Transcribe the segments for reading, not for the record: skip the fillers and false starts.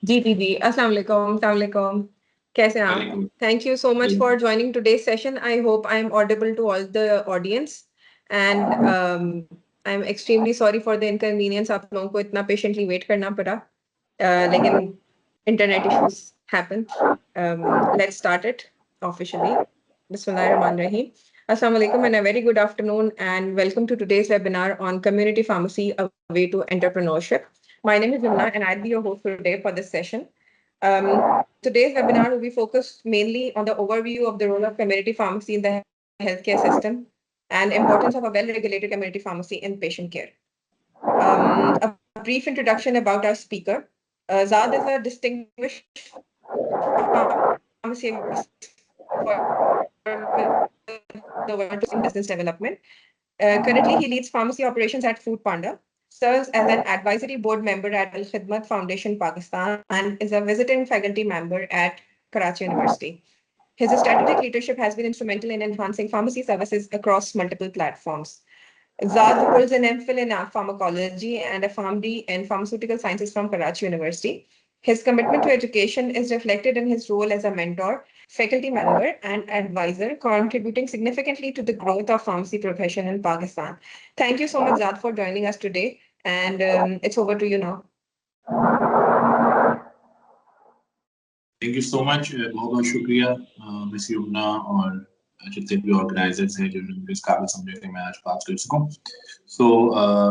जी, अस्सलाम वालेकुम, अस्सलाम वालेकुम। कैसे हैं आप? वालेकुम। Thank you so much ji. for joining today's session. I hope I am audible to all the audience and I'm extremely sorry for the inconvenience आप लोगों को इतना patiently wait करना पड़ा। लेकिन internet issues happen. Let's start it officially. Bismillahirrahmanirrahim. Assalamu alaikum and a very good afternoon and welcome to today's webinar on community pharmacy, a way to entrepreneurship. My name is Yumna and I'll be your host for today for this session. Today's webinar will be focused mainly on the overview of the role of community pharmacy in the healthcare system and importance of a well-regulated community pharmacy in patient care. A brief introduction about our speaker. Zad is a distinguished pharmacy for the world in business development. Currently, he leads pharmacy operations at Food Panda, serves as an advisory board member at Al Khidmat Foundation, Pakistan, and is a visiting faculty member at Karachi University. His strategic leadership has been instrumental in enhancing pharmacy services across multiple platforms. Zad holds an MPhil in pharmacology and a PharmD in pharmaceutical sciences from Karachi University. His commitment to education is reflected in his role as a mentor, faculty member, and advisor, contributing significantly to the growth of pharmacy profession in Pakistan. Thank you so much, Zad, for joining us today. And it's over to you now. Thank you so much, बहुत बहुत शुक्रिया miss Yamuna और जितने भी organisers हैं जिन्होंने मुझे इस काबिल समझा कि मैं आज बात कर सकूं। सो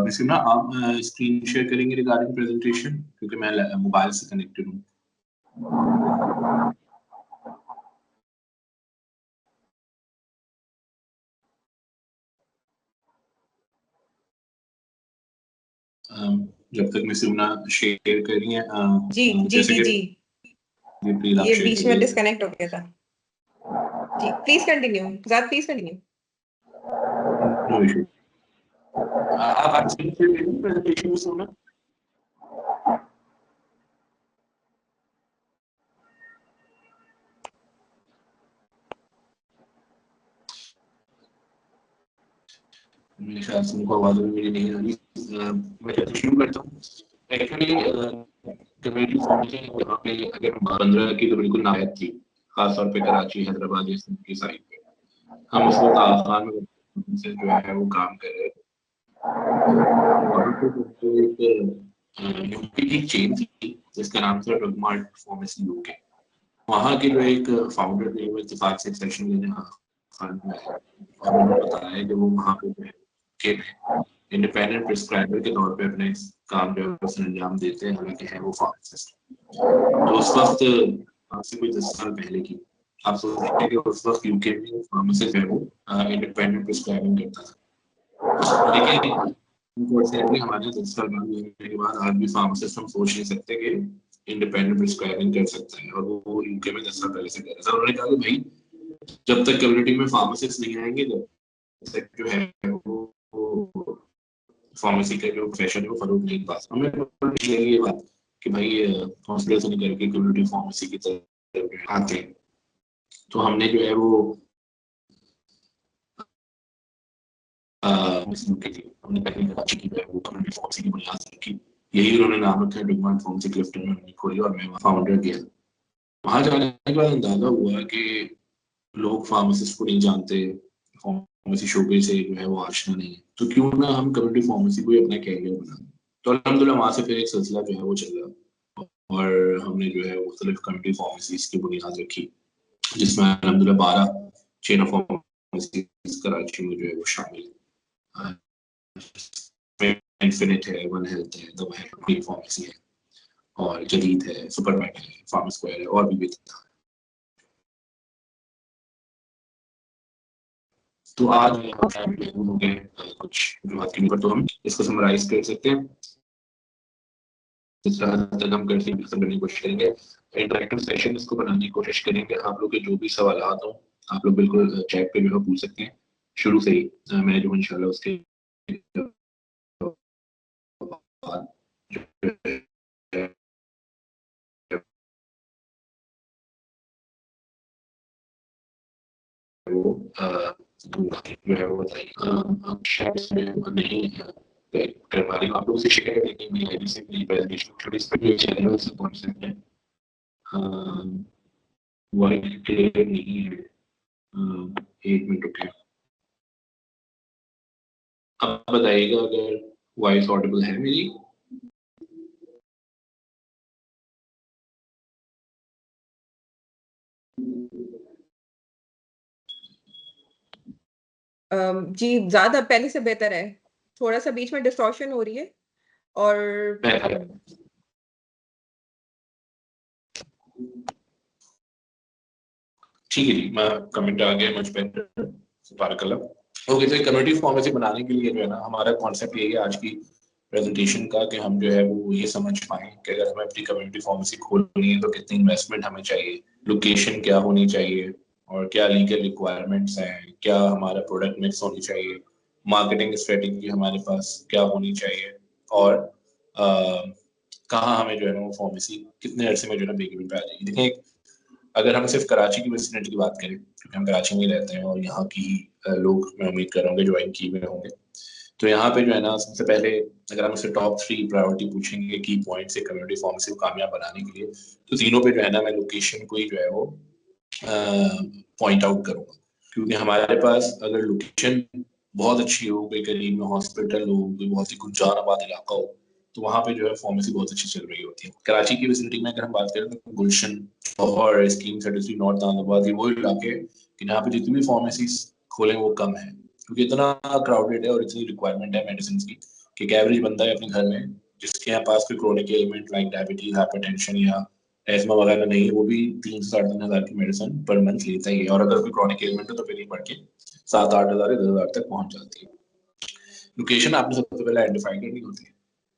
मिस युमना, आप स्क्रीन शेयर करेंगे रिगार्डिंग प्रेजेंटेशन, क्योंकि मैं मोबाइल से कनेक्टेड हूँ। जब तक मिस युमना शेयर कर रही हैं, जी ये बीच में डिस्कनेक्ट हो गया था। जी please continue, Zaad please continue. No issue. आप स्क्रीन शेयर करेंगे प्रेजेंटेशन मिस युमना? मेरे ख्याल से उनको आवाज मेरी नहीं आ रही। मैं शुरू करता हूँ। एक्चुअली कम्युनिटी फार्मेसी यहाँ पे अगर 15 की तो बिल्कुल नायक थी, खासतौर पे कराची, हैदराबाद जैसे की साइड पे। हम उस वक्त आसान में से जो है वो काम कर रहे थे। वहाँ पे यूपी की चेन थी जिसका नाम था ड्रग मार्ट फार्मेसी यूके। वहाँ के जो एक फाउंडर थे वो इत्तेफाक से सेशन लेने खान में आए और उन्होंने बताया कि वो वहाँ पे के इंडिपेंडेंट प्रिस्क्राइबर के तौर पे अपने काम जो है उसने अंजाम देते हैं, हालांकि है वो फार्मासिस्ट। तो उस वक्त आज से कोई 10 साल पहले की आप सोचते हैं कि उस वक्त यूके में फार्मासिस्ट है वो इंडिपेंडेंट प्रिस्क्राइबिंग करता था, लेकिन अनफॉर्चुनेटली हमारे 10 साल बाद के बाद आज भी फार्मासिस्ट हम सोच नहीं सकते कि इंडिपेंडेंट प्रिस्क्राइबिंग कर सकता है, और वो यूके में 10 साल पहले से कर रहा था। उन्होंने कहा कि भाई जब तक कम्युनिटी में फार्मासिस्ट नहीं आएंगे तब तक जो है वो फार्मेसी का जो प्रोफेशन है वो फरोग नहीं पा सकता। हमें ये बात कि भाई हॉस्पिटल से निकल के कम्युनिटी फार्मेसी की तरफ आते हैं, तो हमने जो है वो हमने पहले कराची की वो कम्युनिटी फार्मेसी की बुनियाद रखी। यही उन्होंने नाम रखा ड्रग मार्ट फार्मेसी क्लिफ्टन में हमने खोली और मैं फाउंडर गया। वहाँ जाने के बाद अंदाजा हुआ कि लोग फार्मासिस्ट को नहीं जानते, फार्मेसी शोबे से जो है वो आशना नहीं है, तो क्यों ना हम कम्युनिटी फार्मेसी को ही अपना कैरियर बना दें। तो अल्हम्दुलिल्लाह वहाँ से फिर एक सिलसिला जो है वो चला और हमने जो है मुख्तलिफ कम्युनिटी फार्मेसीज की बुनियाद रखी, जिसमें अल्हम्दुलिल्लाह 12 चेन ऑफ फार्मेसीज कराची में जो है वो शामिल है। इन्फिनिट है, वन हेल्थ है, दवा है, फार्मेसी है और जदीद है, सुपरमेट है, फार्मा स्क्वायर है और भी बेहतर। तो आज हो गए कुछ बात करने पर, तो हम इसको समराइज कर सकते हैं। जिस तरह तक हम करने की कोशिश करेंगे, इंटरेक्टिव सेशन इसको बनाने की कोशिश करेंगे। आप लोग के जो भी सवाल हो आप लोग बिल्कुल चैट पे जो है पूछ सकते हैं। शुरू से ही मैं जो इंशाल्लाह उसके वो जो है वो बताइए। हम शायद नहीं कर पा रही हूँ, आप लोग से शेयर करेंगे मेरी आईडी से मेरी प्रेजेंटेशन, छोटी सी चैनल से पहुंच सकते हैं। वॉइस क्लियर नहीं है। एक मिनट रुकिए, अब बताइएगा अगर वॉइस ऑडिबल है मेरी। जी ज्यादा पहले से बेहतर है, थोड़ा सा बीच में डिस्टॉर्शन हो रही है और ठीक है जी, मैं कमेंट आ गया मच बेटर, सुभानअल्लाह। ओके, तो कम्युनिटी फार्मेसी बनाने के लिए जो है ना हमारा कॉन्सेप्ट यही है आज की प्रेजेंटेशन का, कि हम जो है वो ये समझ पाए कि अगर हमें अपनी कम्युनिटी फार्मेसी खोलनी है तो कितनी इन्वेस्टमेंट हमें चाहिए, लोकेशन क्या होनी चाहिए, और क्या लीगल रिक्वायरमेंट्स हैं, क्या हमारा प्रोडक्ट मिक्स होनी चाहिए, मार्केटिंग स्ट्रेटेजी हमारे पास क्या होनी चाहिए, और कहाँ हमें जो है ना वो फार्मेसी कितने अरसे में जो है ना ब्रेक इवन पे आ जाएगी। देखिए, अगर हम सिर्फ कराची की विसिनिटी की बात करें, क्योंकि हम कराची में ही रहते हैं और यहाँ की लोग मैं उम्मीद कर रहा हूँ ज्वाइन किए हुए होंगे, तो यहाँ पे जो है ना सबसे पहले अगर हम उससे टॉप 3 प्रायोरिटी पूछेंगे की पॉइंट से कम्युनिटी फार्मेसी को कामयाब बनाने के लिए, तो तीनों पे जो है ना मैं लोकेशन को ही जो है वो पॉइंट आउट करूंगा। क्योंकि हमारे पास अगर लोकेशन बहुत अच्छी हो, कोई करीब में हॉस्पिटल हो, कोई बहुत ही गुंजार आबाद इलाका हो, तो वहाँ पे जो है फार्मेसी बहुत अच्छी चल रही होती है। कराची की विसिनिटी में अगर हम बात करें तो गुलशन और स्कीम सर्टिसरी नॉर्थ आबाद, ये वो इलाके कि जहाँ पे जितनी भी फार्मेसीज खोले वो कम है, क्योंकि इतना क्राउडेड है और इतनी रिक्वायरमेंट है मेडिसिन की कि एक एवरेज बंदा है अपने घर में जिसके यहाँ पास कोई chronic element like diabetes, hypertension या एस्मा वगैरह नहीं है, वो भी 3 से 3.5 हज़ार की मेडिसिन पर मंथ लेता ही है, और अगर कोई क्रॉनिक एलिमेंट है तो फिर ये बढ़ के 7-8 हज़ार 10 हज़ार तक पहुंच जाती है। लोकेशन आपने सबसे पहले आइडेंटिफाई करनी होती है,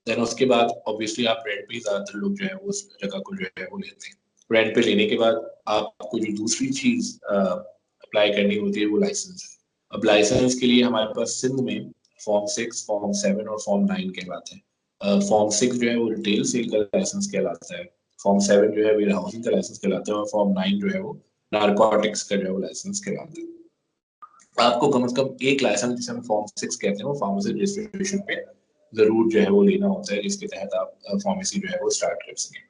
देन उसके बाद ऑब्वियसली आप रेंट पे ही ज्यादातर लोग जो है वो उस जगह को जो है वो लेते हैं। रेंट पे लेने के बाद आपको जो दूसरी चीज अप्लाई करनी होती है वो लाइसेंस है। अब लाइसेंस के लिए हमारे पास सिंध में फॉर्म 6, फॉर्म 7 और फॉर्म 9 कहलाते हैं। फॉर्म 6 जो है वो रिटेल सेल का लाइसेंस कहलाता है, फॉर्म 7 जो है वेयर हाउसिंग का लाइसेंस कहलाता है, और फॉर्म 9 जो है वो नारकोटिक्स का जो है वो लाइसेंस कहलाता है। आपको कम से कम एक लाइसेंस जिसे हम फॉर्म 6 कहते हैं वो फार्मेसी रजिस्ट्रेशन पे जरूर जो है वो लेना होता है, जिसके तहत आप फार्मेसी जो है वो स्टार्ट कर सकें।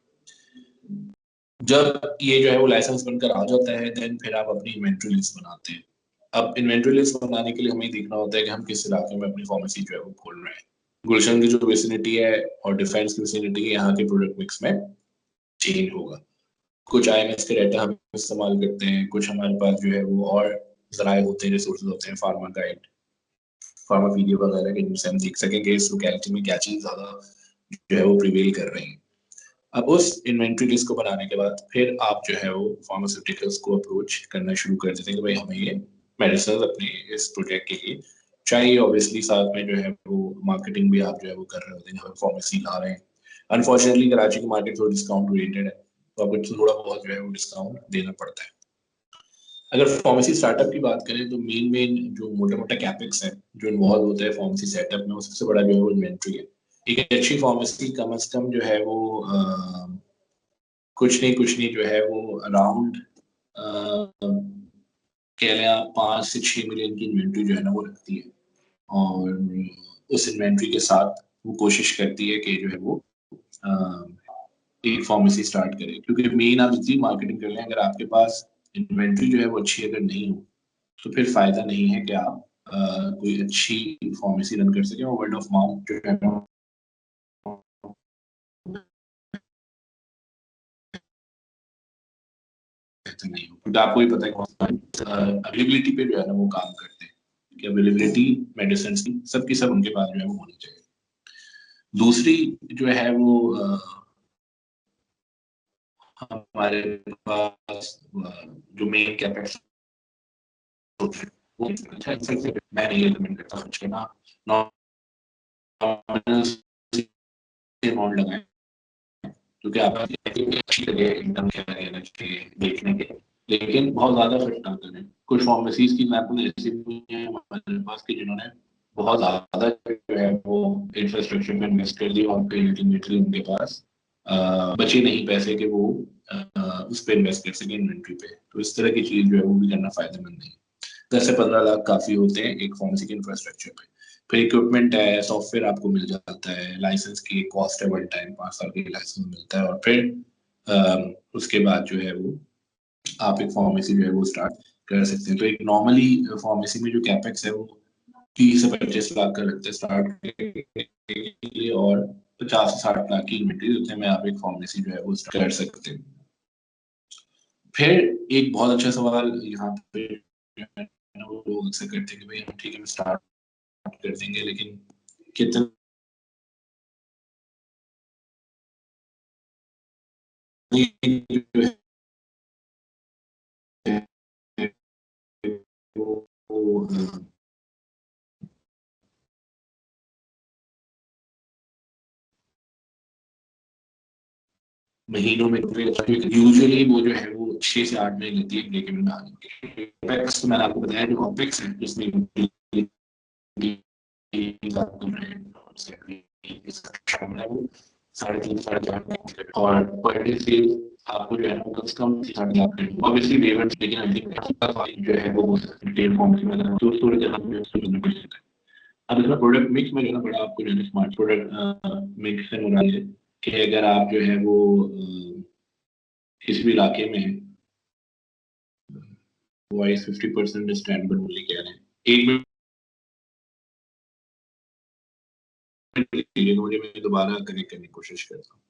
जब ये जो है वो लाइसेंस बनकर आ जाता है, देन फिर आप अपनी इन्वेंट्री लिस्ट बनाते हैं। अब इन्वेंट्री लिस्ट बनाने के लिए हमें देखना होता है कि हम किस इलाके में अपनी फार्मेसी जो है वो खोल रहे हैं। गुलशन की जो विसिनिटी है और डिफेंस की विसिनिटी है, यहाँ के प्रोडक्ट मिक्स में चेंज होगा। कुछ आईएमएस के डाटा हम इस्तेमाल करते हैं, कुछ हमारे पास जो है वो और जराए होते हैं, रिसोर्सेज होते हैं, फार्मा गाइड, फार्मा वीडियो वगैरह के जिनसे हम देख सकेंगे इस लोकेलिटी में क्या चीज ज्यादा जो है वो प्रिवेल कर रही है। अब उस इन्वेंट्री लिस्ट को बनाने के बाद फिर आप जो है वो फार्मास्यूटिकल्स को अप्रोच करना शुरू कर देते हैं कि भाई हमें ये मेडिसिन अपने इस प्रोजेक्ट के लिए चाहिए। ऑब्वियसली साथ में जो है वो मार्केटिंग भी आप जो है वो कर रहे होते हैं, फार्मेसी ला रहे हैं। अनफॉर्चुनेटली कराची की मार्केट थोड़ा डिस्काउंट ओरिएंटेड है, तो आपको थोड़ा बहुत जो है वो डिस्काउंट देना पड़ता है। अगर फार्मेसी स्टार्टअप की बात करें तो मेन जो मोटा मोटा कैपेक्स है जो इन्वॉल्व होता है फार्मेसी सेटअप में, वो सबसे बड़ा जो है वो इन्वेंट्री है। एक अच्छी फार्मेसी कम से कम जो है वो कुछ नहीं जो है वो अराउंड कह लें आप 5 से 6 मिलियन की इन्वेंट्री जो है ना वो रखती है, और उस इन्वेंट्री के साथ वो कोशिश करती है कि जो है वो एक फार्मेसी स्टार्ट करे। क्योंकि मेन आप जितनी मार्केटिंग कर लें, अगर आपके पास इन्वेंट्री जो है वो अच्छी अगर नहीं हो तो फिर फायदा नहीं है कि आप कोई अच्छी फार्मेसी रन कर सकें, और वर्ड ऑफ माउथ जो है बेहतर नहीं हो, क्योंकि आपको ही पता है अवेलेबिलिटी पे जो है ना वो काम करते हैं कि अवेलेबिलिटी मेडिसिन की सबकी सब उनके पास जो है वो होनी चाहिए। दूसरी जो है वो हमारे पास जो मेन कैपेक्स वो अच्छा मैं नहीं रिकमेंड करता खर्च करना, नॉर्मल अमाउंट लगाएं, क्योंकि आप अच्छी लगे एकदम रहना चाहिए देखने के, लेकिन बहुत ज्यादा खर्च ना करें। कुछ फार्मेसीज की एग्जाम्पल ऐसी भी है हमारे पास कि जिन्होंने बहुत ज्यादा जो है वो इंफ्रास्ट्रक्चर में इन्वेस्ट कर दिया और फिर अल्टीमेटली उनके पास बचे नहीं पैसे कि वो उस पर इन्वेस्ट कर सके इन्वेंट्री पे। तो इस तरह की चीज जो है वो भी करना फायदेमंद नहीं। 10 से 15 लाख काफी होते हैं एक फार्मेसी के इंफ्रास्ट्रक्चर पे। फिर इक्विपमेंट है, सॉफ्टवेयर आपको मिल जाता है, लाइसेंस की कॉस्ट है वन टाइम 5 साल की लाइसेंस मिलता है, और फिर उसके बाद जो है वो आप एक फार्मेसी जो है वो स्टार्ट कर सकते हैं। तो एक नॉर्मली फार्मेसी में जो कैपेक्स है वो 30 से 25 लाख का लगता है स्टार्ट के लिए, और 50 से 60 लाख की इन्वेंटरी, उतने में आप एक फार्मेसी जो है वो स्टार्ट कर सकते हैं। फिर एक बहुत अच्छा सवाल यहाँ पे वो लोग अक्सर करते हैं कि भाई हम ठीक है स्टार्ट कर देंगे, लेकिन कितना महीनों में यूजुअली वो जो है वो 6 से 8 महीने लेती है ब्रेक इवन में आने के। तो मैंने आपको बताया जो कॉम्प्लेक्स है जिसमें वो 3.5 और पर डे सेल आपको जो है कम से कम 3.5 ऑब्वियसली वेवर्स, लेकिन आई थिंक जो है वो रिटेल फॉर्म से मतलब जो स्टोर जहां पे उसको करना पड़ सकता है। अब इसका प्रोडक्ट मिक्स में जो है बड़ा आपको जो है स्मार्ट प्रोडक्ट मिक्स से मुराद है कि अगर आप जो है वो किसी भी इलाके में वॉइस 50% स्टैंडर्ड बोली कह रहे हैं, एक मिनट लीजिए, मुझे मैं दोबारा कनेक्ट करने की कोशिश करता हूँ।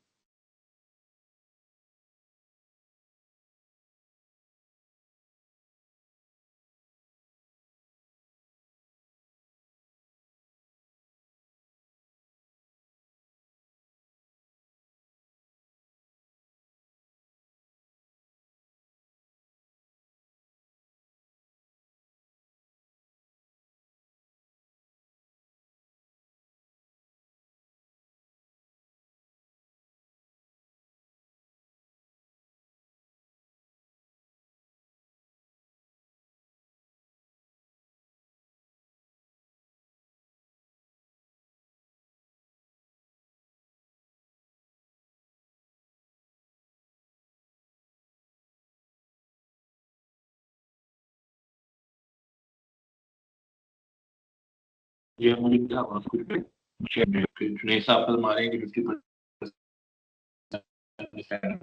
ये मुझे क्या आपको नहीं साफ मारे कि 50%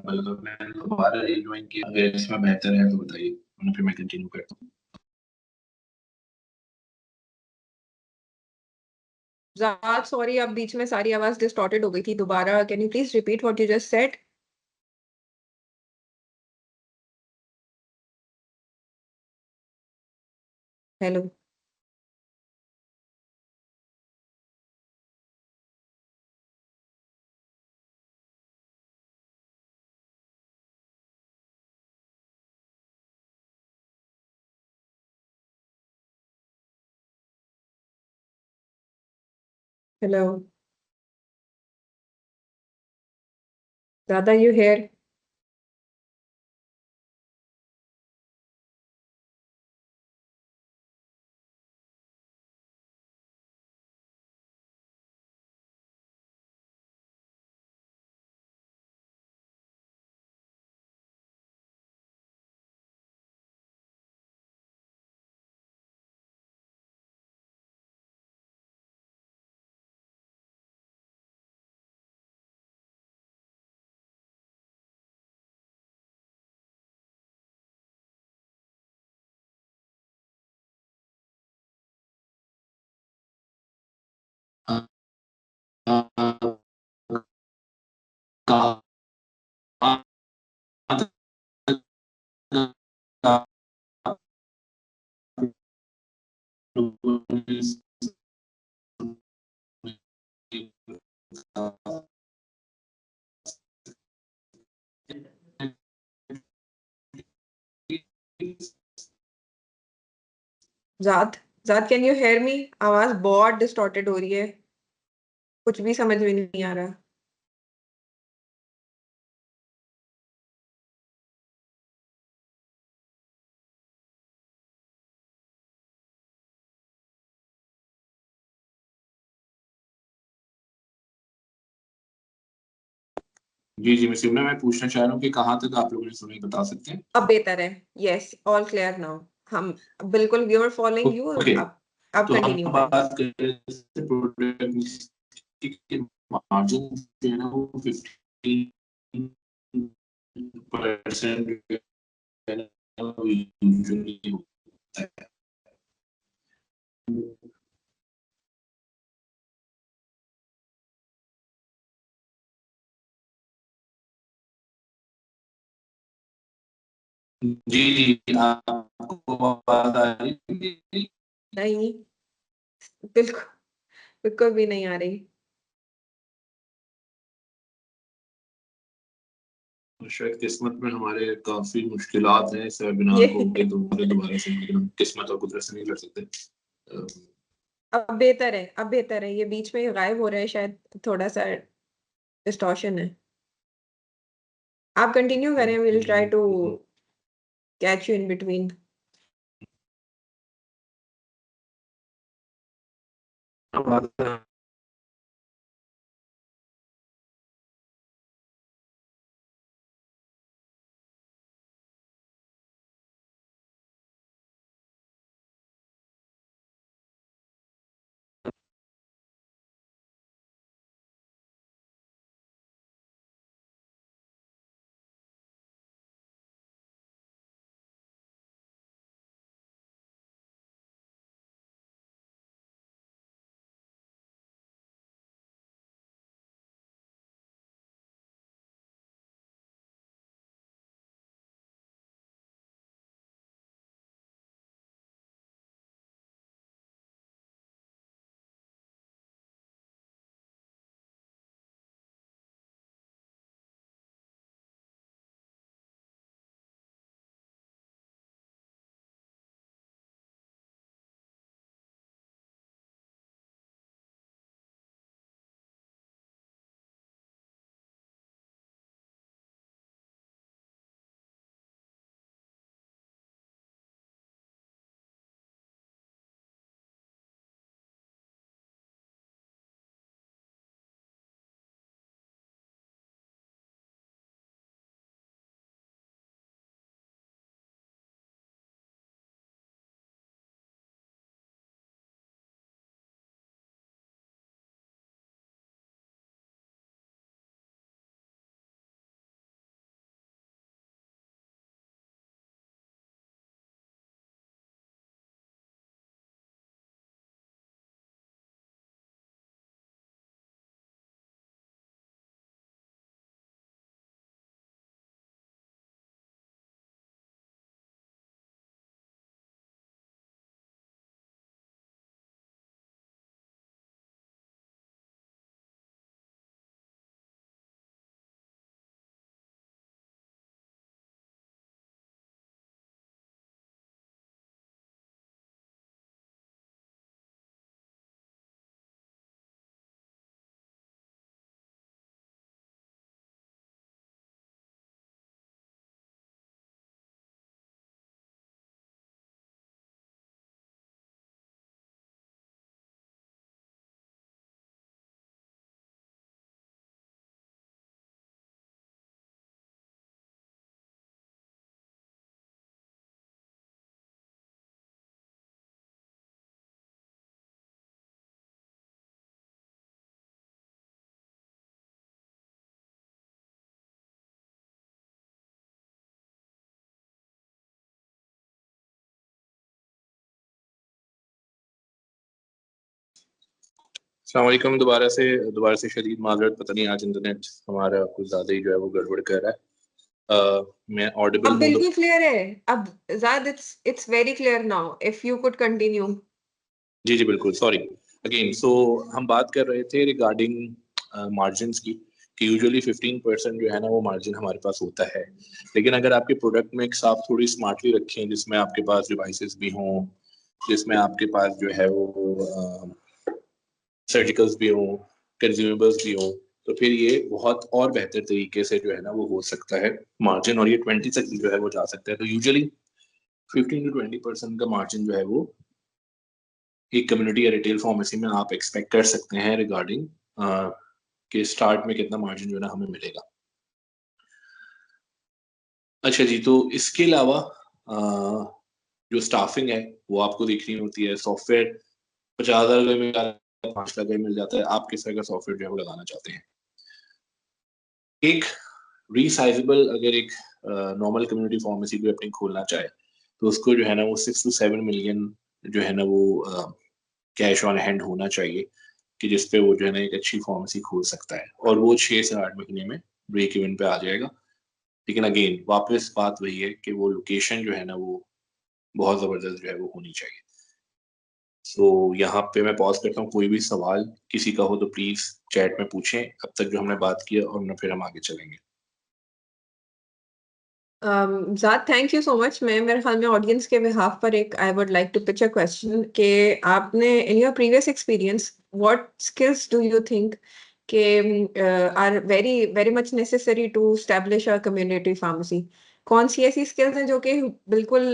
मतलब मैं दोबारा रिज्वाइन किया, अगर इसमें बेहतर है तो बताइए, फिर मैं कंटिन्यू करता हूँ। ज़ात सॉरी, अब बीच में सारी आवाज डिस्टॉर्टेड हो गई थी। दोबारा can you please repeat what you just said? Hello. Hello दादा, यू हेयर? ज़ात, ज़ात कैन यू हेयर मी? आवाज बहुत डिस्टॉर्टेड हो रही है, कुछ भी समझ में नहीं आ रहा। जी जी, मैं पूछना चाह रहा हूँ कि कहाँ तक आप लोगों ने सुनी, बता सकते हैं? अब बेहतर है। Yes, all clear now. हम बिल्कुल we are following you. Okay, अब तो हम कंटिन्यू करें। बात कर रहे थे प्रोडक्ट के मार्जिन जो है ना वो 15 15% यूजुअली होता है। जी जी, आपको बात आ रही है? नहीं, बिल्कुल बिल्कुल भी नहीं आ रही। शायद किस्मत में हमारे काफी मुश्किलात हैं इस वेबिनार ये को दोबारा से, लेकिन हम किस्मत और कुदरत से नहीं लड़ सकते। अब बेहतर है, ये बीच में गायब हो रहा है, शायद थोड़ा सा डिस्टॉर्शन है। आप कंटिन्यू करें, will try to catch you in between. अस्सलामुअलैकुम, दोबारा से शदीद माजरत, पता नहीं आज इंटरनेट हमारा कुछ ज्यादा ही जो है वो गड़बड़ कर रहा है। मैं ऑडिबल अब हूँ तो? बिल्कुल क्लियर है। अब Zaad it's very clear now, if you could continue. जी जी बिल्कुल, सॉरी अगेन। सो हम बात कर रहे थे रिगार्डिंग मार्जिन्स की, कि यूजुअली 15% जो है ना वो मार्जिन हमारे पास होता है। लेकिन अगर आपके प्रोडक्ट मिक्स आप थोड़ी स्मार्टली रखें, जिसमें आपके पास डिवाइसेस भी हों, जिसमें आपके पास जो है वो सर्जिकल्स भी हों, कंज्यूमेबल्स भी हों, तो फिर ये बहुत और बेहतर तरीके से जो है ना वो हो सकता है मार्जिन, और ये 20 तक जो है वो जा सकता है। तो यूजुअली 15 to 20% का मार्जिन जो है वो एक कम्युनिटी या रिटेल फार्मेसी में आप एक्सपेक्ट कर सकते हैं रिगार्डिंग कि स्टार्ट में कितना मार्जिन जो है ना हमें मिलेगा। अच्छा जी, तो इसके अलावा जो स्टाफिंग है वो आपको देखनी होती है। सॉफ्टवेयर 50,000 रुपये में 5 लाख में मिल जाता है। आप किस तरह का सॉफ्टवेयर जो है वो लगाना चाहते हैं? एक रीसाइजेबल अगर एक नॉर्मल कम्युनिटी फार्मेसी भी अपनी खोलना चाहे तो उसको जो है ना वो 6 to 7 मिलियन जो है ना वो कैश ऑन हैंड होना चाहिए कि जिसपे वो जो है ना एक अच्छी फार्मेसी खोल सकता है, और वो 6 से 8 महीने में ब्रेक इवन पे आ जाएगा। लेकिन अगेन वापस बात वही है कि वो लोकेशन जो है ना वो बहुत जबरदस्त जो है वो होनी चाहिए। तो यहाँ पे मैं पॉज करता हूँ, कोई भी सवाल किसी का हो तो प्लीज चैट में पूछें अब तक जो हमने बात किया, और फिर हम आगे चलेंगे। Zad, thank you so much. मैं मेरे ख्याल में ऑडियंस के बिहाफ पर एक I would like to pitch a question कि आपने in your previous experience what skills do you think के are very much necessary to establish a community pharmacy? कौन सी ऐसी skills हैं जो कि बिल्कुल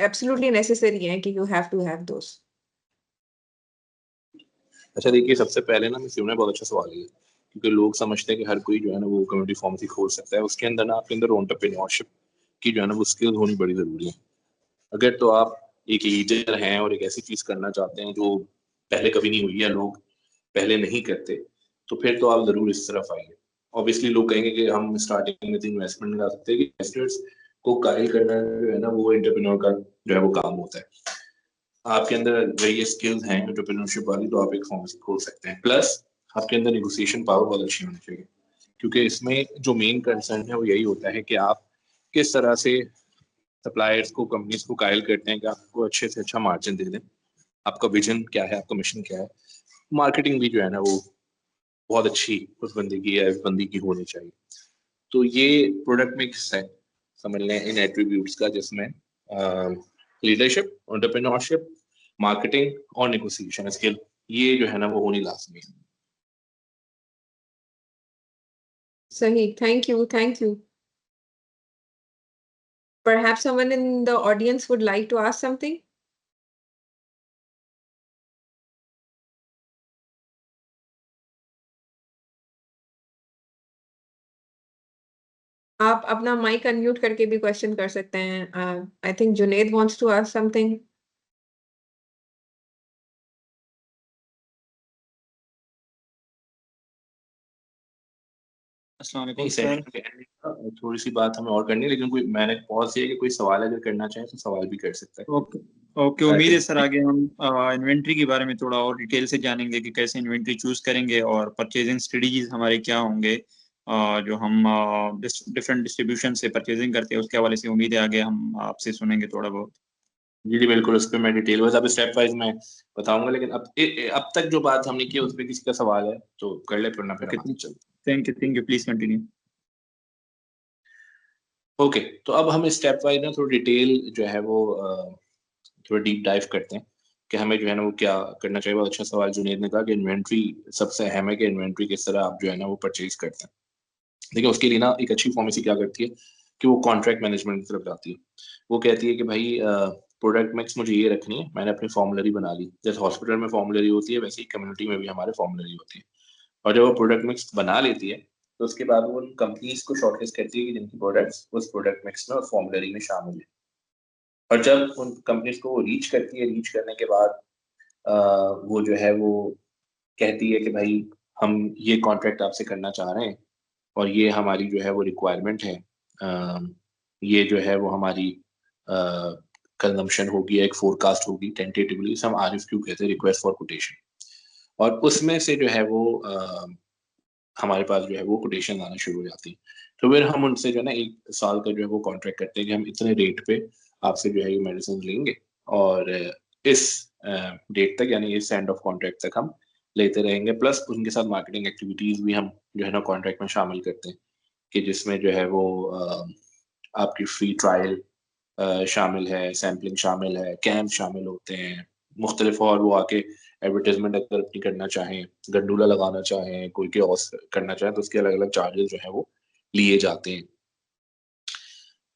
absolutely necessary हैं कि you have to have those? अच्छा देखिए, सबसे पहले ना मैं बहुत अच्छा सवाल है, क्योंकि लोग समझते हैं कि हर कोई जो है ना वो कम्युनिटी फार्मेसी खोल सकता है। उसके अंदर ना आपके अंदर एंटरप्रेन्योरशिप की जो है ना वो स्किल्स होनी बड़ी जरूरी है। अगर तो आप एक लीडर हैं और एक ऐसी चीज करना चाहते हैं जो पहले कभी नहीं हुई है, लोग पहले नहीं करते, तो फिर तो आप जरूर इस तरफ आइए। ऑब्वियसली लोग कहेंगे कि हम स्टार्टिंग में इन्वेस्टमेंट लगा सकते हैं, कि इन्वेस्टर्स को गाइड करना जो है ना वो एंटरप्रेन्योर का जो है वो काम होता है। आपके अंदर वही स्किल्स हैं एंटरप्रेन्योरशिप वाली, तो आप एक फार्मेसी खोल सकते हैं। प्लस आपके अंदर नेगोशिएशन पावर बहुत अच्छी होनी चाहिए, क्योंकि इसमें जो मेन कंसर्न है वो यही होता है कि आप किस तरह से सप्लायर्स को, कंपनीज को कायल करते हैं कि आपको अच्छे से अच्छा मार्जिन दे दें। आपका विजन क्या है, आपका मिशन क्या है। मार्केटिंग भी जो है ना वो बहुत अच्छी उस बंदी की या इस बंदी की होनी चाहिए। तो ये प्रोडक्ट मिक्स है समझ लें इन एट्रीब्यूट्स का, जिसमें लीडरशिप, एंटरप्रेन्योरशिप, मार्केटिंग और नेगोशिएशन स्किल, ये जो है ना वो होनी लाजमी है। सही, thank you. Perhaps someone in the audience would like to ask something? आप अपना माइक अनम्यूट करके भी क्वेश्चन कर सकते हैं। I think Junaid wants to ask something. अस्सलाम नहीं, वालेकुम सर। सेशन थोड़ी सी बात हमें और करनी है, लेकिन कोई मैंने पॉज किया कि कोई सवाल अगर करना चाहे तो सवाल भी कर सकता है। ओके ओके, उम्मीद है सर आगे हम इन्वेंट्री के बारे में थोड़ा और डिटेल से जानेंगे कि कैसे इन्वेंट्री चूज करेंगे और परचेजिंग स्ट्रेटजीज हमारे क्या होंगे। जो हम डिफरेंट डिस्ट्रीब्यूशन से परचेजिंग करते हैं उसके हवाले से उम्मीद है आगे हम आपसे सुनेंगे थोड़ा बहुत। जी जी बिल्कुल, उस पर मैं डिटेल वाइज अब स्टेप वाइज मैं बताऊंगा, लेकिन अब तक जो बात हमने की उस पर किसी का सवाल है तो कर ले, फिर ना फिर ओके, हम आगे चलते। Thank you, please continue. Okay, तो अब हम स्टेप वाइज ना थोड़ा डिटेल जो है वो थोड़ा डीप डाइव करते हैं कि हमें जो है ना वो क्या करना चाहिए। बहुत अच्छा सवाल जुनेद ने कहा कि इन्वेंट्री सबसे अहम है, कि इन्वेंट्री किस तरह आप जो है ना वो परचेज करते हैं। देखिए उसके लिए ना एक अच्छी फार्मेसी क्या करती है कि वो कॉन्ट्रैक्ट मैनेजमेंट की तरफ जाती है। वो कहती है कि भाई प्रोडक्ट मिक्स मुझे ये रखनी है, मैंने अपनी फॉर्मुलरी बना ली। जैसे हॉस्पिटल में फॉर्मुलरी होती है वैसे ही कम्युनिटी में भी हमारे फॉर्मुलरी होती है। और जब वो प्रोडक्ट मिक्स बना लेती है तो उसके बाद वो उन कंपनीज को शॉर्टलिस्ट करती है कि जिनकी प्रोडक्ट्स उस प्रोडक्ट मिक्स में और फॉर्मुलरी में शामिल है। और जब उन कंपनीज को वो रीच करती है, रीच करने के बाद वो जो है वो कहती है कि भाई हम ये कॉन्ट्रैक्ट आपसे करना चाह रहे हैं, और ये हमारी जो है वो रिक्वायरमेंट है। ये जो है वो हमारी कंजम्पशन होगी, एक फोरकास्ट होगी टेंटेटिवली, हम RFQ कहते हैं, रिक्वेस्ट फॉर कोटेशन। और उसमें से जो है वो हमारे पास जो है वो कोटेशन आना शुरू हो जाती है। तो फिर हम उनसे जो है ना 1 साल का जो है वो कॉन्ट्रैक्ट करते हैं कि हम इतने रेट पे आपसे जो है ये मेडिसिन लेंगे, और इस डेट तक यानी इस एंड ऑफ कॉन्ट्रैक्ट तक हम लेते रहेंगे। प्लस उनके साथ मार्केटिंग एक्टिविटीज भी हम जो है ना कॉन्ट्रैक्ट में शामिल करते हैं, कि जिसमें जो है वो आपकी फ्री ट्रायल शामिल है, सैम्पलिंग शामिल है, कैंप शामिल होते हैं मुख्तलिफ, और वो आके एडवर्टाइजमेंट अगर अपनी करना चाहें, गंडूला लगाना चाहें, कोई के करना चाहें तो उसके अलग अलग चार्जेस जो है वो लिए जाते हैं।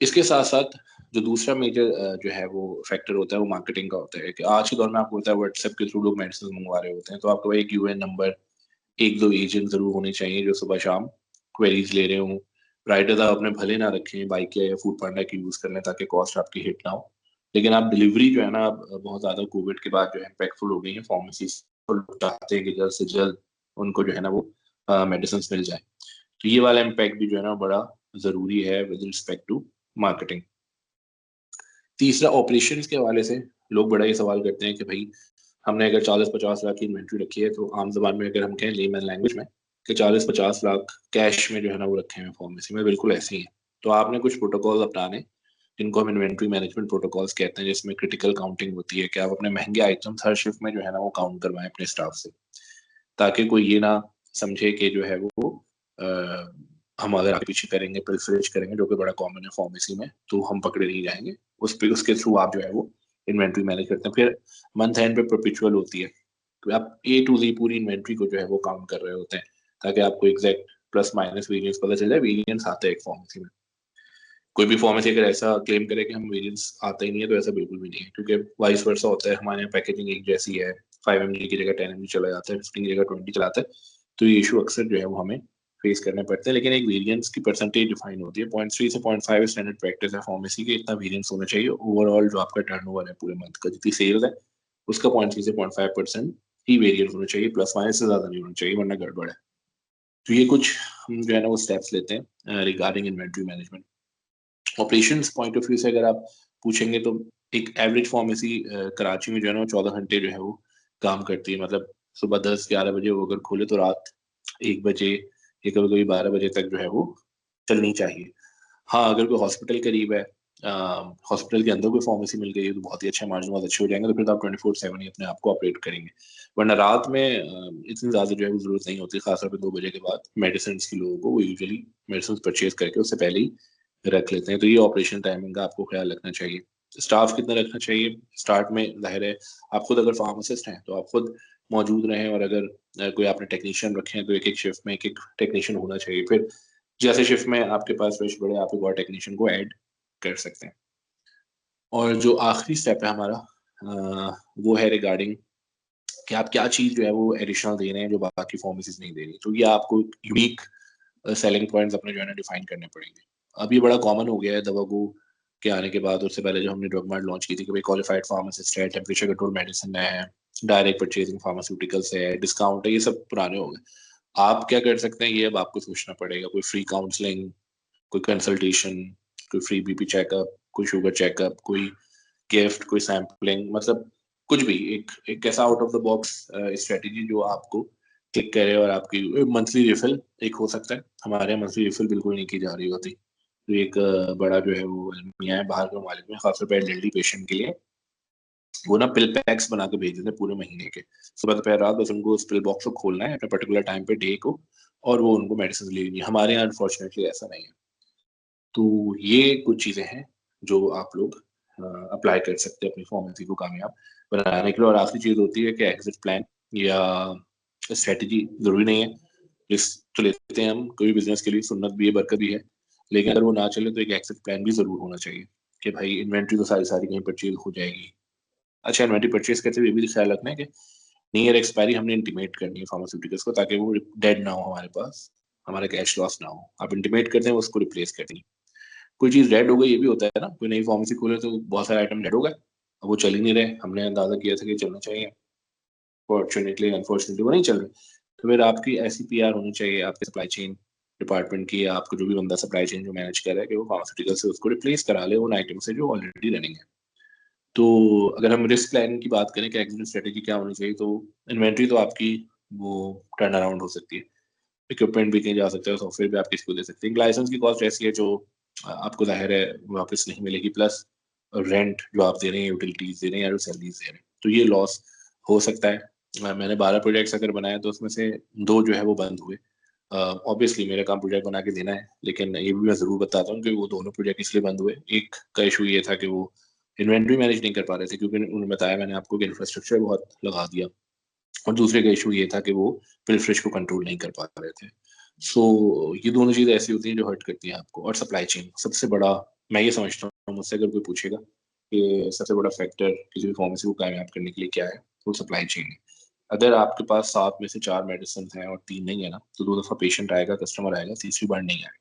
इसके साथ साथ जो दूसरा मेजर जो है वो फैक्टर होता है वो मार्केटिंग का होता है, कि आज के दौर में आपको होता है व्हाट्सएप के थ्रू लोग मेडिसिन मंगवा रहे होते हैं, तो आपको एक UN नंबर, 1-2 एजेंट जरूर होने चाहिए जो सुबह शाम क्वेरीज ले रहे हों। राइडर आप अपने भले ना रखें, बाइक या फूड पांडा की यूज कर लें ताकि कॉस्ट आपकी हिट ना हो। लेकिन आप डिलीवरी जो है ना अब बहुत ज्यादा कोविड के बाद जो है इम्पैक्टफुल हो गई है फार्मेसी, तो लोग चाहते हैं कि जल्द से जल्द उनको जो है ना वो मेडिसिन मिल जाए। तो ये वाला इम्पैक्ट भी जो है ना बड़ा जरूरी है विद रिस्पेक्ट टू मार्केटिंग। तीसरा ऑपरेशंस के हवाले से लोग बड़ा ये सवाल करते हैं कि भाई हमने अगर 40-50 लाख की इन्वेंट्री रखी है, तो आम जबान में अगर हम कहें लेमन लैंग्वेज में कि 40-50 लाख कैश में जो है ना वो रखे हुए फार्मेसी में, बिल्कुल ऐसे ही है। तो आपने कुछ प्रोटोकॉल अपनाने जिनको हम इन्वेंट्री मैनेजमेंट प्रोटोकॉल्स कहते हैं, जिसमें क्रिटिकल काउंटिंग होती है कि आप अपने महंगे आइटम्स हर शिफ्ट में जो है ना वो काउंट करवाएं अपने स्टाफ से, ताकि कोई ये ना समझे कि जो है वो हम अगर आगे पीछे करेंगे, प्रिफरेंस करेंगे, जो कि बड़ा कॉमन है फार्मेसी में, तो हम पकड़े नहीं जाएंगे। उसके थ्रू आप जो है वो इन्वेंट्री मैनेज करते हैं। फिर मंथ एंड पे परपेचुअल होती है, तो आप A to Z पूरी इन्वेंट्री को जो है वो काउंट कर रहे होते हैं, ताकि आपको एग्जैक्ट प्लस माइनस वेरिएंस पता चल जाए। वेरिएंस आता है एक फार्मेसी में, कोई भी फार्मेसी अगर ऐसा क्लेम करे कि हम वेरिएंस आता ही नहीं है, तो ऐसा बिल्कुल भी नहीं है, क्योंकि वाइस वर्सा होता है। हमारे यहाँ पैकेजिंग एक जैसी है, 5 mg की जगह 10 mg चला जाता है, 15 की जगह 20 चलाता है, तो ये इशू अक्सर जो है वो हमें फेस करने पड़ते हैं। लेकिन एक वेरिएंस की परसेंटेज डिफाइन होती है, 0.3 से 0.5 स्टैंडर्ड प्रैक्टिस है फार्मेसी के, इतना वेरिएंस होना चाहिए ओवरऑल जो आपका टर्नओवर है पूरे मंथ का, जितनी सेल्स है उसका 0.3 से 0.5% ही वेरिएंस होना चाहिए, प्लस माइनस से ज्यादा नहीं होना चाहिए, वरना गड़बड़ है। तो ये कुछ हम जो है ना वो स्टेप्स लेते हैं regarding inventory management. Operations point of view से अगर आप पूछेंगे तो एक एवरेज फार्मेसी कराची में जो है ना 14 घंटे जो है वो काम करती है। मतलब सुबह 10-11 बजे वो अगर खोले तो रात 1 बजे या कभी कभी 12 बजे तक जो है वो चलनी चाहिए। हाँ, अगर कोई हॉस्पिटल करीब है, हॉस्पिटल के अंदर कोई फार्मेसी मिल गई है, तो बहुत ही अच्छे मार्जिन बहुत अच्छे हो जाएंगे, तो फिर तो आप 24/7 ही अपने आप को ऑपरेट करेंगे। वरना रात में इतनी ज़्यादा जो है वो जरूरत नहीं होती, खासतौर पर 2 बजे के बाद मेडिसिन की लोगों को वो यूजुअली मेडिसिन परचेज करके उससे पहले ही रख लेते हैं। तो ये ऑपरेशन टाइमिंग का आपको ख्याल रखना चाहिए। स्टाफ कितना रखना चाहिए, स्टार्ट में जाहिर है आप खुद अगर फार्मासिस्ट हैं तो आप खुद मौजूद रहें, और अगर कोई आपने टेक्नीशियन रखे हैं तो एक एक शिफ्ट में एक एक टेक्नीशियन होना चाहिए। फिर जैसे शिफ्ट में आपके पास रश बढ़े, आप एक और टेक्नीशियन को ऐड कर सकते हैं। और जो आखिरी स्टेप है हमारा वो है रिगार्डिंग कि आप क्या चीज़ जो है वो एडिशनल दे रहे हैं जो बाकी फार्मेसीज नहीं दे रही। तो ये आपको यूनिक सेलिंग पॉइंट्स अपने जो है ना डिफाइन करने पड़ेंगे। अब ये बड़ा कॉमन हो गया है दवागो के आने के बाद। उससे पहले जो हमने ड्रग मार्ट लॉन्च की थी कि भाई क्वालिफाइड फार्मासिस्ट है, टेम्परेचर कंट्रोल मेडिसिन है, डायरेक्ट परचेजिंग फार्मास्यूटिकल्स है, डिस्काउंट है, ये सब पुराने हो गए। आप क्या कर सकते हैं, ये अब आपको सोचना पड़ेगा। कोई फ्री काउंसलिंग, कोई कंसल्टेशन, कोई फ्री बीपी चेकअप, कोई शुगर चेकअप, कोई गिफ्ट, कोई सैम्पलिंग, मतलब कुछ भी एक ऐसा out of the box strategy जो आपको क्लिक करे। और आपकी मंथली रिफिल एक हो सकता है, हमारे यहाँ मंथली रिफिल बिल्कुल नहीं की जा रही होती। तो एक बड़ा जो है वो अलमिया है बाहर के मालिक में, खासतौर पर एल्डरली पेशेंट के लिए, वो ना पिल पैक्स बना के भेज देते हैं पूरे महीने के, सुबह दोपहर रात, बस उनको उस पिल बॉक्स को खोलना है अपने पर्टिकुलर टाइम पे डे को, और वो उनको मेडिसिन ले लेनी है। हमारे यहाँ अनफॉर्चुनेटली ऐसा नहीं है। तो ये कुछ चीजें हैं जो आप लोग अप्लाई कर सकते हैं अपनी फार्मेसी को कामयाब बनाने के लिए। और आखिरी चीज होती है कि एग्जिट प्लान या स्ट्रेटेजी जरूरी नहीं है, रिस्क तो लेते हैं हम, कोई बिजनेस के लिए सुन्नत भी है, बरकत भी है, लेकिन अगर वो ना चले तो एक एग्जिट प्लान भी जरूर होना चाहिए कि भाई इन्वेंट्री तो सारी सारी कहीं परचेज हो जाएगी। अच्छा, इन्वेंट्री परचेज करते हुए ये भी ख्याल रखना है कि नियर एक्सपायरी हमने इंटीमेट करनी है फार्मास्यूटिकल्स को, ताकि वो डेड ना हो हमारे पास, हमारा कैश लॉस ना हो। आप इंटीमेट करते हैं उसको रिप्लेस कर देंगे। कोई चीज डेड हो गई, ये भी होता है ना, कोई नई फार्मेसी खोले तो बहुत सारे आइटम डेड हो गए, अब वो चल ही नहीं रहे, हमने अंदाजा किया था कि चलना चाहिए, फॉर्चुनेटली अनफॉर्चुनेटली वो नहीं चल रहे। तो फिर आपकी ऐसी पीआर होनी चाहिए आपके सप्लाई चेन डिपार्टमेंट की, या आपको जो भी बंदा सप्लाई चेन जो मैनेज कर रहा है, कि वो फार्मास्यूटिकल से उसको रिप्लेस करा ले उन आइटम से जो ऑलरेडी रनिंग है। तो अगर हम रिस्क प्लानिंग की बात करें कि एग्जिट स्ट्रेटेजी क्या होनी चाहिए, तो इन्वेंट्री तो आपकी वो टर्न अराउंड हो सकती है, इक्विपमेंट भी कहीं जा सकता है, सॉफ्टवेयर भी आप किसी को दे सकते हैं। लाइसेंस की कॉस्ट ऐसी है जो आपको जाहिर है वापस नहीं मिलेगी, प्लस रेंट जो आप दे रहे हैं, यूटिलिटीज दे रहे हैं या सैलरीज दे रहे हैं, तो ये लॉस हो सकता है। मैंने 12 प्रोजेक्ट्स अगर बनाए तो उसमें से 2 जो है वो बंद हुए। ऑब्वियसली मेरा काम प्रोजेक्ट बना के देना है, लेकिन ये भी मैं जरूर बताता हूँ कि वो दोनों प्रोजेक्ट इसलिए बंद हुए। एक का इशू ये था कि वो इन्वेंट्री मैनेज नहीं कर पा रहे थे, क्योंकि उन्होंने बताया मैंने आपको कि इंफ्रास्ट्रक्चर बहुत लगा दिया, और दूसरे का इशू ये था कि वो पिलफ्रिश को कंट्रोल नहीं कर पा रहे थे। सो ये दोनों चीजें ऐसी होती हैं जो हर्ट करती हैं आपको। और सप्लाई चेन सबसे बड़ा, मैं ये समझता हूँ, मुझसे अगर कोई पूछेगा कि सबसे बड़ा फैक्टर किसी भी फार्मेसी को कामयाब करने के लिए क्या है, तो सप्लाई चेन है। अगर आपके पास 7 में से 4 मेडिसिन हैं और 3 नहीं है ना, तो 2 दफा पेशेंट आएगा, कस्टमर आएगा, तीसरी बार नहीं आएगा।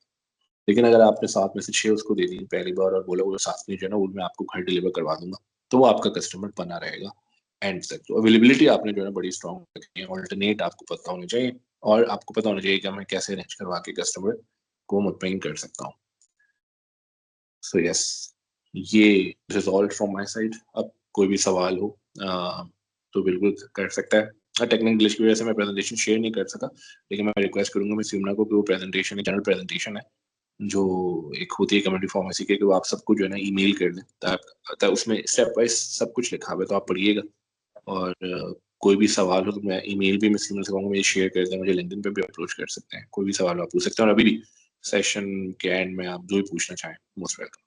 लेकिन अगर आपने 7 में से 6 उसको दे दी पहली बार और बोला वो 7 में जो है ना वो मैं आपको घर डिलीवर करवा दूंगा, तो वो आपका कस्टमर बना रहेगा एंड तक। तो अवेलेबिलिटी आपने जो है ना बड़ी स्ट्रॉन्ग रखनी है, ऑल्टरनेट आपको पता होनी चाहिए, और आपको पता होना चाहिए कि मैं कैसे अरेंज करवा के कस्टमर को मुतमईन कर सकता हूँ। सो यस, ये रिजॉल्व फ्रॉम माय साइड। अब कोई भी सवाल हो तो बिल्कुल कर सकता है। टेक्निकल ग्लिच की वजह से मैं प्रेजेंटेशन शेयर नहीं कर सका, लेकिन मैं रिक्वेस्ट करूंगा मिस यमुना को कि वो प्रेजेंटेशन जनरल प्रेजेंटेशन है जो एक होती है कम्युनिटी फार्मेसी के, कि वो आप सबको जो है ना ईमेल कर दें, ताकि उसमें स्टेप वाइज सब कुछ लिखा हुआ है, तो आप पढ़िएगा। और कोई भी सवाल हो तो मैं ईमेल भी मिस यमुना से कहूँगा मुझे शेयर कर दें, मुझे लिंक्डइन पे भी अप्रोच कर सकते हैं। कोई भी सवाल आप पूछ सकते हैं, और अभी भी सेशन के एंड में आप जो भी पूछना चाहें, most welcome.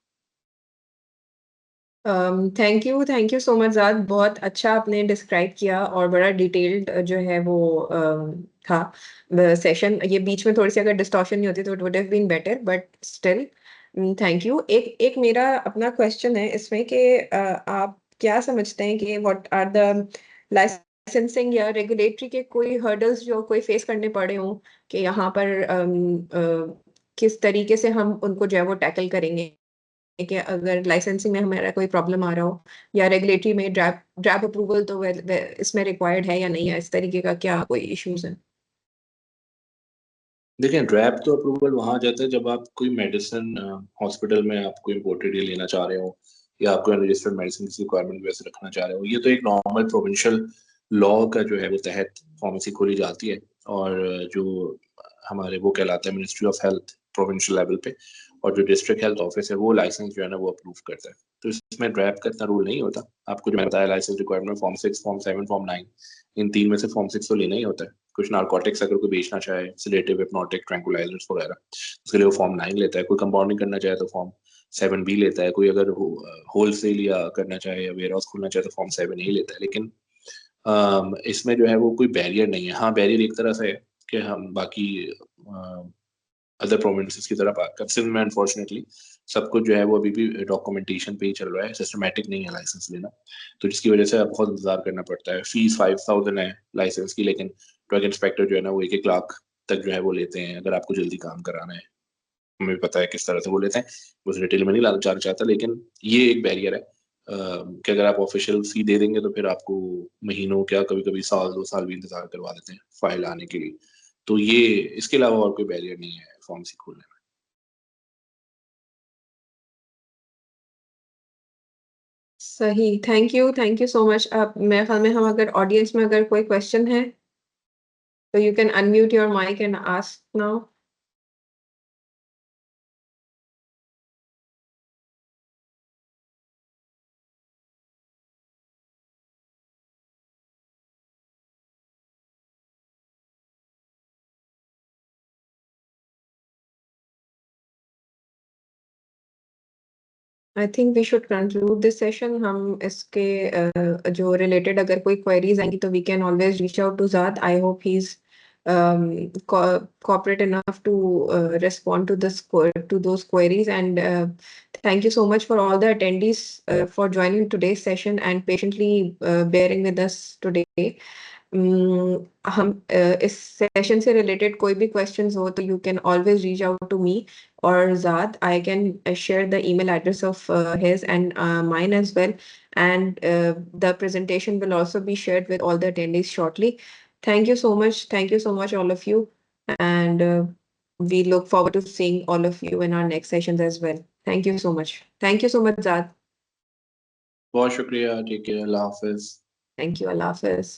Thank you so much Zaad, बहुत अच्छा आपने डिस्क्राइब किया और बड़ा डिटेल्ड जो है वो था सेशन। ये बीच में थोड़ी सी अगर डिस्टॉर्शन नहीं होती तो it would have been better, but still thank you. एक मेरा अपना क्वेश्चन है इसमें कि आप क्या समझते हैं कि व्हाट आर द लाइसेंसिंग या रेगुलेटरी के कोई हर्डल्स जो कोई फेस करने पड़े हों, कि यहाँ पर किस तरीके से हम उनको जो है वो टैकल करेंगे, कि अगर लाइसेंसिंग में हमारा कोई प्रॉब्लम आ रहा हो, या रेगुलेटरी में ड्रैप अप्रूवल तो इसमें रिक्वायर्ड है या नहीं है, इस तरीके का क्या कोई इश्यूज है? देखिए, ड्रैप तो अप्रूवल वहाँ आ जाता है जब आप कोई मेडिसिन हॉस्पिटल में आप कोई इम्पोर्टेड ये लेना चाह रहे हो, या आपको रजिस्टर्ड मेडिसिन की रिक्वायरमेंट वैसे रखना चाह रहे हो। ये तो एक नॉर्मल प्रोविंशियल लॉ का जो है वो तहत फार्मेसी खोली जाती है, और जो हमारे वो कहलाता है ministry of health provincial level पे, और जो डिस्ट्रिक्ट हेल्थ ऑफिस है वो लाइसेंस जो है ना वो अप्रूव करता है। तो इसमें ड्रैप का इतना रूल नहीं होता। आपको जो मैं बताया license requirement form 6, form 7, form 9, इन 3 में से फॉर्म 6 तो लेना ही होता है। कुछ नारकोटिक्स अगर कोई बेचना चाहे, सेडेटिव, हिप्नोटिक, ट्रैंकुलाइजर्स वगैरह, उसके लिए वो फॉर्म 9 लेता है। कोई कंपाउंडिंग करना चाहे तो फॉर्म 7B लेता है। कोई अगर होलसेल या करना चाहे या वेयर हाउस खोलना चाहे तो फॉर्म 7A लेता है। लेकिन इसमें जो है वो कोई बैरियर नहीं है। हाँ, बैरियर एक तरह से है कि हम बाकी अदर प्रोविंसेस की तरफ आकर सिर्फ में अनफॉर्चुनेटली सब कुछ जो है वो अभी भी डॉक्यूमेंटेशन पे ही चल रहा है, सिस्टमैटिक नहीं है लाइसेंस लेना। तो जिसकी वजह से बहुत इंतजार करना पड़ता है। फीस 5000 है लाइसेंस की, लेकिन ड्रग इंस्पेक्टर जो है ना वो 1-1 लाख तक जो है वो लेते हैं अगर आपको जल्दी काम कराना है। हमें भी पता है किस तरह से वो लेते हैं, उस डिटेल में नहीं जाना चाहता, लेकिन ये एक बैरियर है कि अगर आप ऑफिशियल फी दे देंगे तो फिर आपको महीनों, क्या कभी कभी साल 2 साल भी इंतजार करवा देते हैं फाइल आने के लिए। तो ये, इसके अलावा और कोई बैरियर नहीं है फार्मेसी खोलने में। सही, थैंक यू सो मच। आप, मेरे ख्याल में हम अगर ऑडियंस में अगर कोई क्वेश्चन है तो you can unmute your mic and ask now. I think we should conclude this session. हम इसके जो रिलेटेड अगर कोई क्वेरीज आएंगी तो we can always reach out to Zad. I hope he is cooperate enough to respond to this to those queries, and thank you so much for all the attendees for joining today's session and patiently bearing with us today. हम इस session से related कोई भी questions हो तो you can always reach out to me or Zad. I can share the email address of his and mine as well. And the presentation will also be shared with all the attendees shortly. Thank you so much. Thank you so much, all of you. And we look forward to seeing all of you in our next sessions as well. Thank you so much. Thank you so much, Zad. बहुत शुक्रिया। Take care. अल्लाह हाफिज। Thank you. Allah Hafiz.